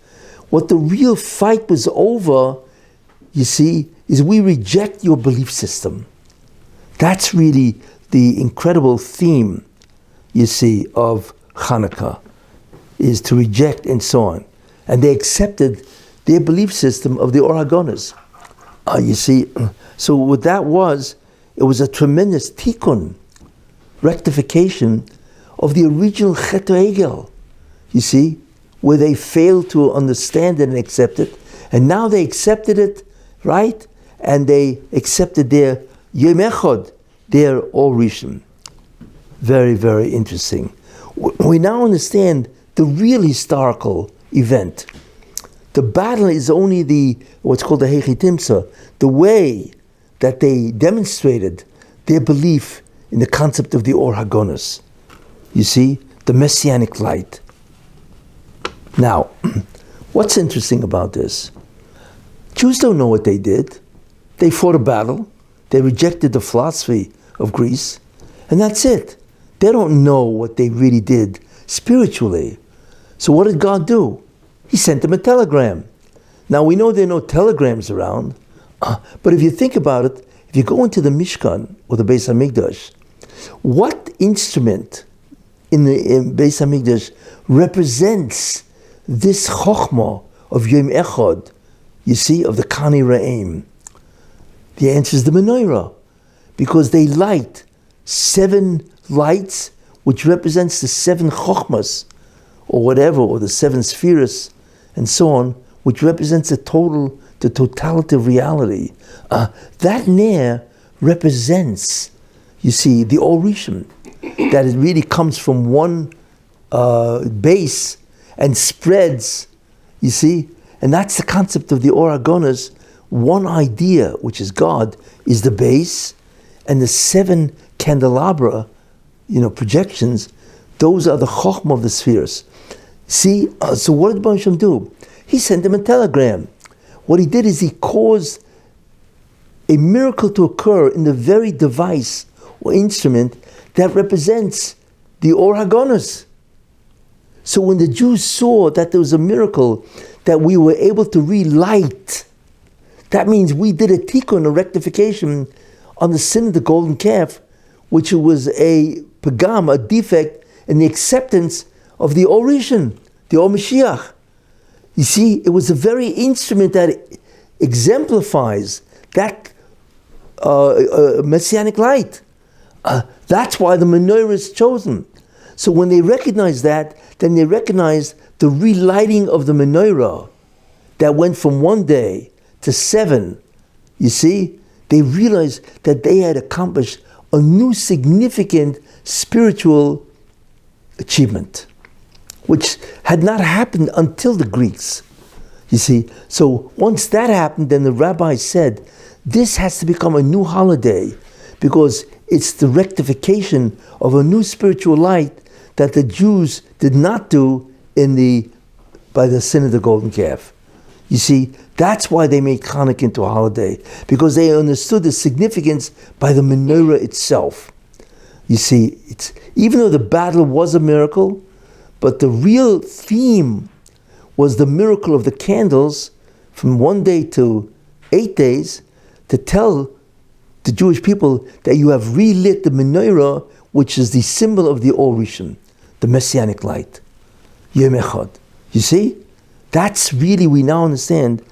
What the real fight was over, you see, is we reject your belief system. That's really the incredible theme, you see, of Chanuka, is to reject and so on. And they accepted their belief system of the Or HaGonos. You see, so what that was, it was a tremendous tikkun, rectification of the original Chet Egel, you see, where they failed to understand it and accept it, and now they accepted it, right? And they accepted their Yom Echad, their Or Rishon. Very, very interesting. We now understand the real historical event. The battle is only what's called the Hechitimsa, the way that they demonstrated their belief in the concept of the Or HaGonos. You see, the Messianic light. Now, what's interesting about this? Jews don't know what they did. They fought a battle. They rejected the philosophy of Greece. And that's it. They don't know what they really did spiritually. So what did God do? He sent them a telegram. Now we know there are no telegrams around. But if you think about it, if you go into the Mishkan or the Beis HaMikdash, what instrument in the Beis HaMikdash represents this Chochmah of Yom Echad, you see, of the Kani Ra'im? The answer is the menorah, because they light 7 lights, which represents the 7 Chochmas, or whatever, or the 7 spheres, and so on, which represents the totality of reality. That Ner represents, you see, the Or Rishon, that it really comes from one base and spreads, you see, and that's the concept of the Or HaGonos. One idea, which is God, is the base, and the 7 candelabra, projections, those are the Chochmah of the spheres. See, so what did Baruch Hashem do? He sent them a telegram. What he did is he caused a miracle to occur in the very device or instrument that represents the Or HaGonos. So when the Jews saw that there was a miracle, that we were able to relight, that means we did a tikkun, a rectification on the sin of the golden calf, which was a pagam, a defect in the acceptance of the Or Rishon, the Or Mashiach. You see, it was the very instrument that exemplifies that messianic light. That's why the menorah is chosen. So when they recognize that, then they recognize the relighting of the menorah that went from 1 day to 7. You see, they realized that they had accomplished a new significant spiritual achievement, which had not happened until the Greeks. You see, so once that happened, then the rabbi said, this has to become a new holiday, because it's the rectification of a new spiritual light that the Jews did not do by the sin of the golden calf. You see, that's why they made Chanukah into a holiday, because they understood the significance by the menorah itself. You see, even though the battle was a miracle, but the real theme was the miracle of the candles from 1 day to 8 days, to tell the Jewish people that you have relit the menorah, which is the symbol of the Or Rishon, the messianic light, Yom Echad. You see? That's really, we now understand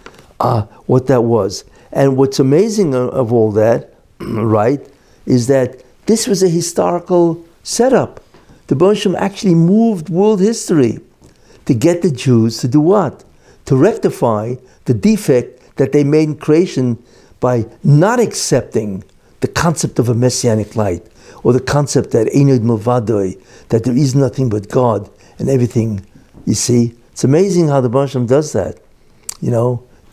what that was. And what's amazing of all that, right, is that this was a historical setup. The Baruch Hashem actually moved world history to get the Jews to do what? To rectify the defect that they made in creation by not accepting the concept of a messianic light, or the concept that Einod Milvadoi, that there is nothing but God and everything. You see, it's amazing how the Baruch Hashem does that.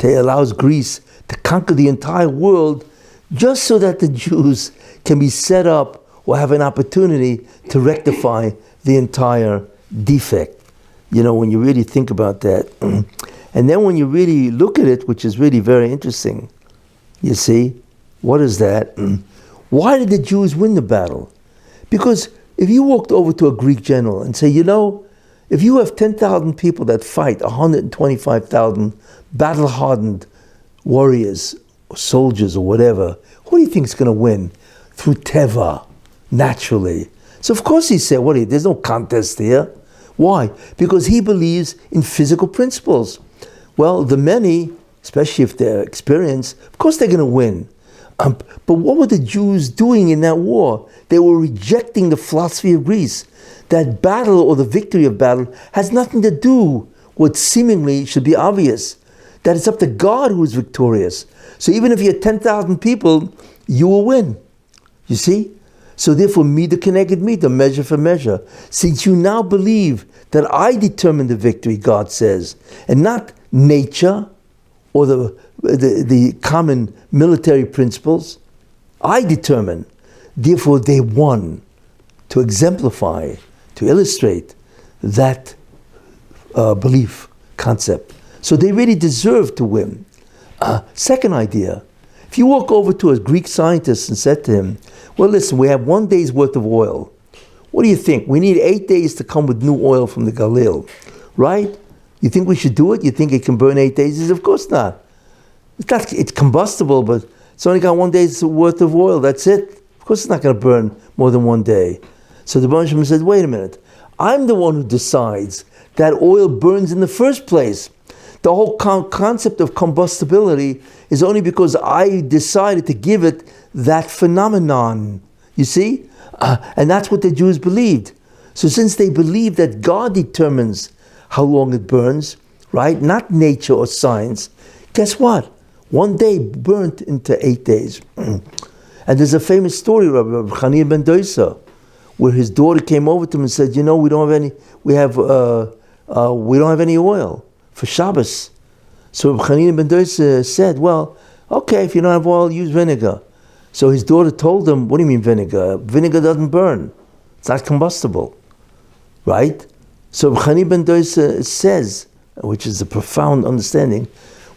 Allows Greece to conquer the entire world just so that the Jews can be set up or have an opportunity to rectify the entire defect. When you really think about that. And then when you really look at it, which is really very interesting, you see, what is that? Why did the Jews win the battle? Because if you walked over to a Greek general and say, if you have 10,000 people that fight 125,000 battle-hardened warriors or soldiers or whatever, who do you think is going to win? Through teva, naturally. So of course he said, there's no contest here. Why? Because he believes in physical principles. Well, the many, especially if they're experienced, of course they're going to win. But what were the Jews doing in that war? They were rejecting the philosophy of Greece. That battle or the victory of battle has nothing to do with seemingly should be obvious. That it's up to God who is victorious. So even if you had 10,000 people, you will win. You see? So therefore, mida keneged mida, measure for measure. Since you now believe that I determine the victory, God says, and not nature or the common military principles, I determine. Therefore, they won to exemplify, to illustrate that belief concept. So they really deserve to win. Second idea, if you walk over to a Greek scientist and said to him, well, listen, we have 1 day's worth of oil. What do you think? We need 8 days to come with new oil from the Galil, right? You think we should do it? You think it can burn 8 days? He says, of course not. It's combustible, but it's only got 1 day's worth of oil. That's it. Of course it's not going to burn more than 1 day. So the Baruch Shem said, wait a minute. I'm the one who decides that oil burns in the first place. The whole concept of combustibility is only because I decided to give it that phenomenon. You see? And that's what the Jews believed. So since they believe that God determines how long it burns, right? Not nature or science. Guess what? 1 day burnt into 8 days. And there's a famous story, Rabbi Chanina ben Dosa, where his daughter came over to him and said, we don't have any oil for Shabbos. So Rabbi Chanina ben Dosa said, well, okay, if you don't have oil, use vinegar. So his daughter told him, what do you mean vinegar? Vinegar doesn't burn. It's not combustible, right? So Rabbi Chanina ben Dosa says, which is a profound understanding,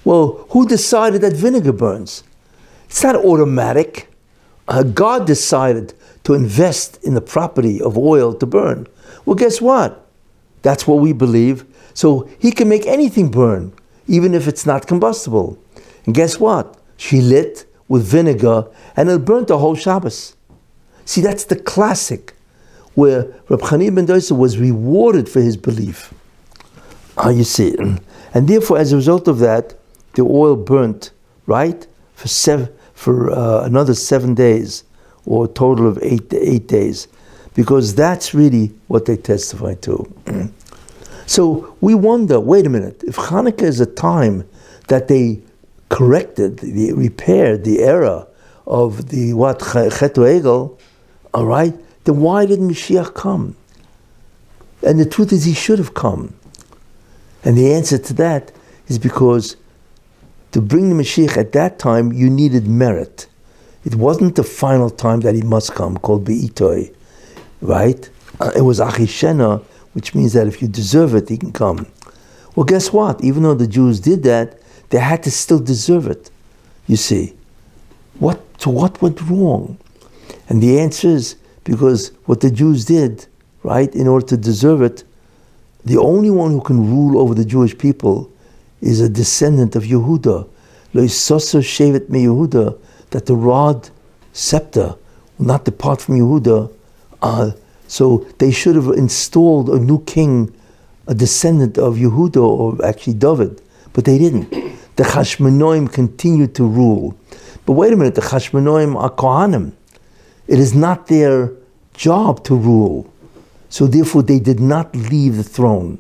well, who decided that vinegar burns? It's not automatic. God decided to invest in the property of oil to burn. Well, guess what? That's what we believe. So he can make anything burn, even if it's not combustible. And guess what? She lit with vinegar and it burnt the whole Shabbos. See, that's the classic where Rabbi Chanina ben Dosa was rewarded for his belief. You see. And therefore, as a result of that, the oil burnt, right, for another 7 days, or a total of 8 days, because that's really what they testify to. So we wonder, wait a minute, if Hanukkah is a time that they corrected, they repaired the error of the Chet Egel, all right, then why didn't Mashiach come? And the truth is, he should have come. And the answer to that is because to bring the Mashiach at that time, you needed merit. It wasn't the final time that he must come, called Be'itoi, right? It was Achishena, which means that if you deserve it, he can come. Well, guess what? Even though the Jews did that, they had to still deserve it. You see, what went wrong? And the answer is because what the Jews did, right, in order to deserve it, the only one who can rule over the Jewish people is a descendant of Yehuda. Lo yisosser shevet me Yehuda, that the rod, scepter, will not depart from Yehuda. So they should have installed a new king, a descendant of Yehuda, or actually David, but they didn't. The Hashmonaim continued to rule. But wait a minute, the Hashmonaim are Kohanim. It is not their job to rule. So therefore they did not leave the throne.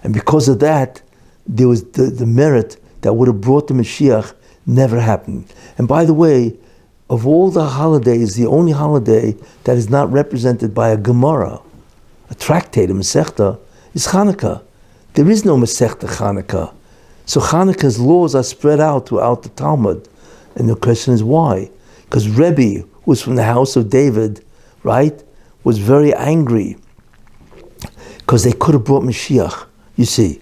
And because of that, there was the merit that would have brought the Mashiach never happened. And by the way, of all the holidays, the only holiday that is not represented by a Gemara, a tractate, a Masechta, is Chanukah. There is no Masechta Chanukah. So Chanukah's laws are spread out throughout the Talmud. And the question is why? Because Rabbi, who was from the house of David, right, was very angry because they could have brought Mashiach, you see.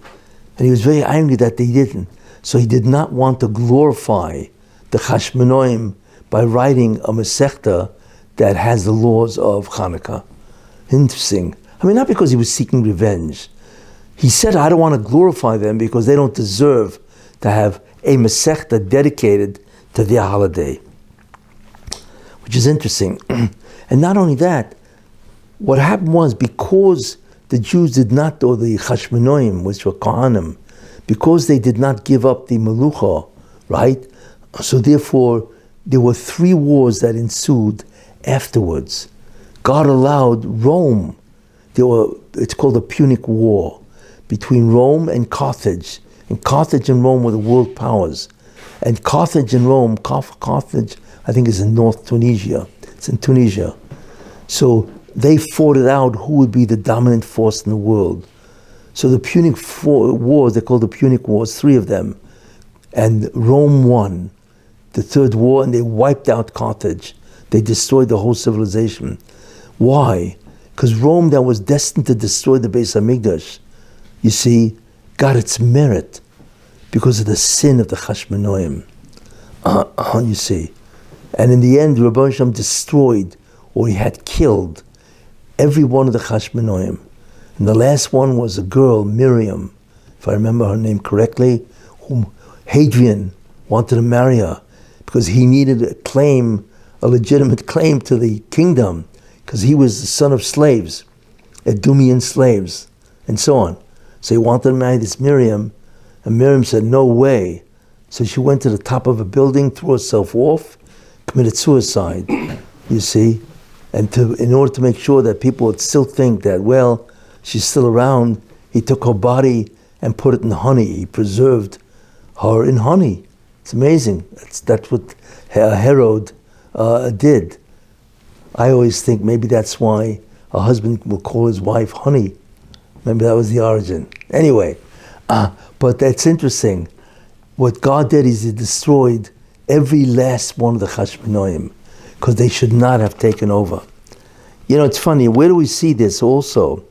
And he was very angry that they didn't. So he did not want to glorify the Hashmonaim by writing a Masechta that has the laws of Chanukah. Interesting. I mean, not because he was seeking revenge. He said, I don't want to glorify them because they don't deserve to have a Masechta dedicated to their holiday. Which is interesting. And not only that, what happened was because the Jews did not, or the Chashmonoim, which were Kohanim, because they did not give up the Melucha, right? So therefore, there were 3 wars that ensued afterwards. God allowed Rome, it's called the Punic War, between Rome and Carthage. And Carthage and Rome were the world powers. And Carthage and Rome, Carthage, I think is in North Tunisia. It's in Tunisia. So they fought it out who would be the dominant force in the world. So the Punic Wars, they're called the Punic Wars, 3 of them. And Rome won the 3rd war, and they wiped out Carthage. They destroyed the whole civilization. Why? Because Rome, that was destined to destroy the Beis Hamikdash, you see, got its merit because of the sin of the Chashmonoim. You see. And in the end, Rabbi Shem destroyed, or he had killed, every one of the Chashmonoim. And the last one was a girl, Miriam, if I remember her name correctly, whom Hadrian wanted to marry her because he needed a legitimate claim to the kingdom, because he was the son of slaves, Edomian slaves, and so on. So he wanted to marry this Miriam, and Miriam said, no way. So she went to the top of a building, threw herself off, committed suicide, you see, and in order to make sure that people would still think that, well, she's still around, he took her body and put it in honey. He preserved her in honey. It's amazing. That's what Herod did. I always think maybe that's why a husband will call his wife honey. Maybe that was the origin. Anyway, but that's interesting. What God did is he destroyed every last one of the Chashmonoim because they should not have taken over. You know, it's funny. Where do we see this also?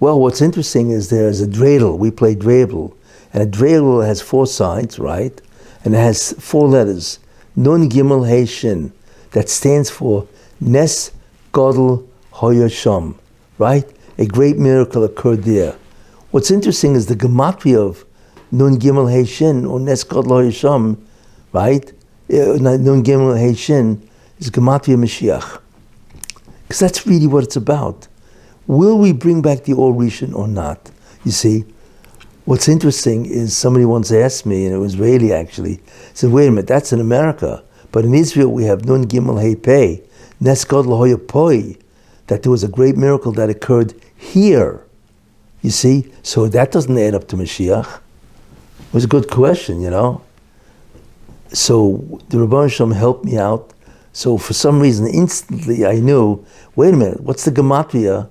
Well, what's interesting is there's a dreidel. We play dreidel. And a dreidel has 4 sides, right? And it has 4 letters. Nun Gimel He Shin. That stands for Nes Gadol Hayasham, right? A great miracle occurred there. What's interesting is the gematria of Nun Gimel He Shin, or Nes Gadol Hayasham, right? Nun Gimel He Shin is gematria Mashiach. Because that's really what it's about. Will we bring back the Or Rishon or not? You see, what's interesting is somebody once asked me, and it was Israeli actually, said, wait a minute, that's in America. But in Israel we have Nun Gimel He Pei, Nes Gadol Hayapoi, that there was a great miracle that occurred here. You see? So that doesn't add up to Mashiach. It was a good question, you know. So the Rabbi Shem helped me out. So for some reason, instantly I knew, wait a minute, what's the gematria?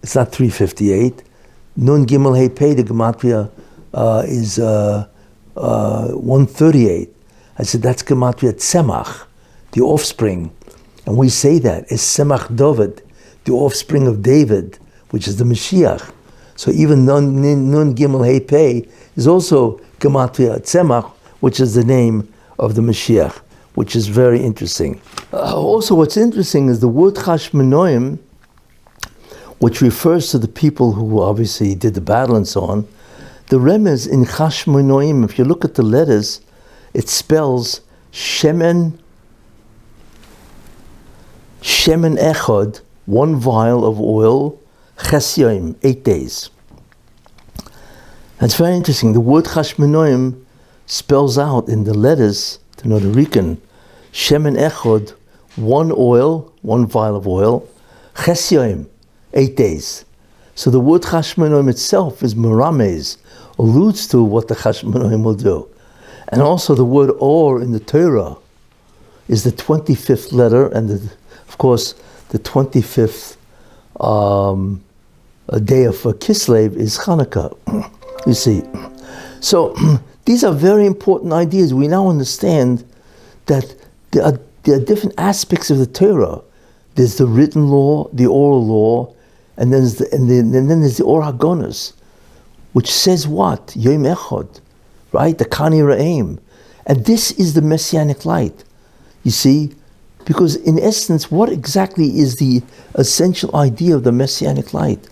It's not 358. Nun Gimel He Pei, the gematria is 138. I said, that's gematria Tzemach, the offspring. And we say that, is Tzemach David, the offspring of David, which is the Mashiach. So even Nun Gimel He Pei is also gematria Tzemach, which is the name of the Mashiach, which is very interesting. Also, what's interesting is the word Chashmonoim, which refers to the people who obviously did the battle and so on. The remez in Chashmonoim, if you look at the letters, it spells Shemen Echad, 1 vial of oil, Chesyoim, 8 days. That's very interesting. The word Chashmonoim spells out in the letters, to know the Rican, Shemen Echad, 1 oil, 1 vial of oil, Chesyoim, 8 days. So the word Chashmonoim itself is Merames, alludes to what the Chashmonoim will do. And also the word Or in the Torah is the 25th letter, and of course the 25th day of Kislev is Chanuka. You see. So these are very important ideas. We now understand that there are different aspects of the Torah. There's the written law, the oral law, and then there's the Or HaGonos, which says what? Yom Echad, right? The Kani Ra'im. And this is the Messianic light. You see, Because in essence, what exactly is the essential idea of the Messianic light?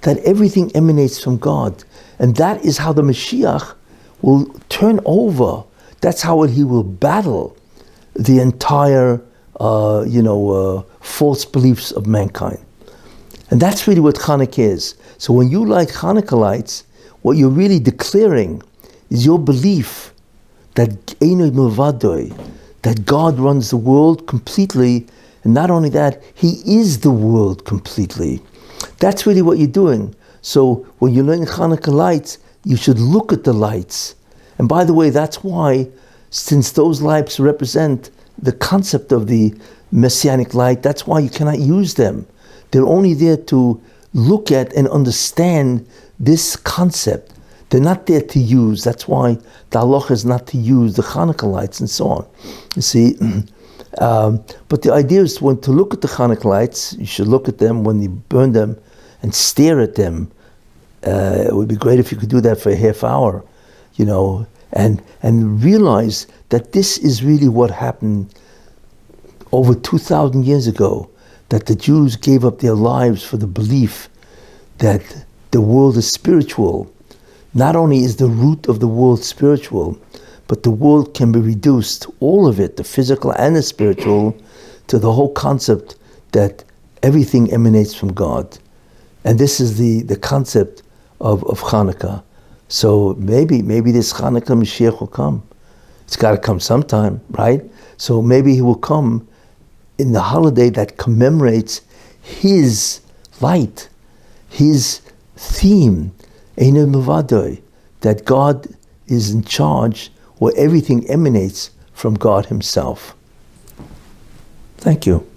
That everything emanates from God. And that is how the Mashiach will turn over. That's how he will battle the entire, false beliefs of mankind. And that's really what Chanukah is. So when you light Chanukah lights, what you're really declaring is your belief that Eino Milvadoi, that God runs the world completely, and not only that, He is the world completely. That's really what you're doing. So when you're lighting Chanukah lights, you should look at the lights. And by the way, that's why, since those lights represent the concept of the Messianic light, that's why you cannot use them. They're only there to look at and understand this concept. They're not there to use. That's why the halacha is not to use the Chanukah lights and so on. You see, but the idea is to look at the Chanukah lights, you should look at them when you burn them and stare at them. It would be great if you could do that for a half hour, and realize that this is really what happened over 2,000 years ago, that the Jews gave up their lives for the belief that the world is spiritual. Not only is the root of the world spiritual, but the world can be reduced, all of it, the physical and the spiritual, to the whole concept that everything emanates from God. And this is the concept of Chanukah. So maybe this Chanukah Mashiach will come. It's got to come sometime, right? So maybe he will come in the holiday that commemorates his light, his theme, Eino Milvadoi, that God is in charge, where everything emanates from God himself. Thank you.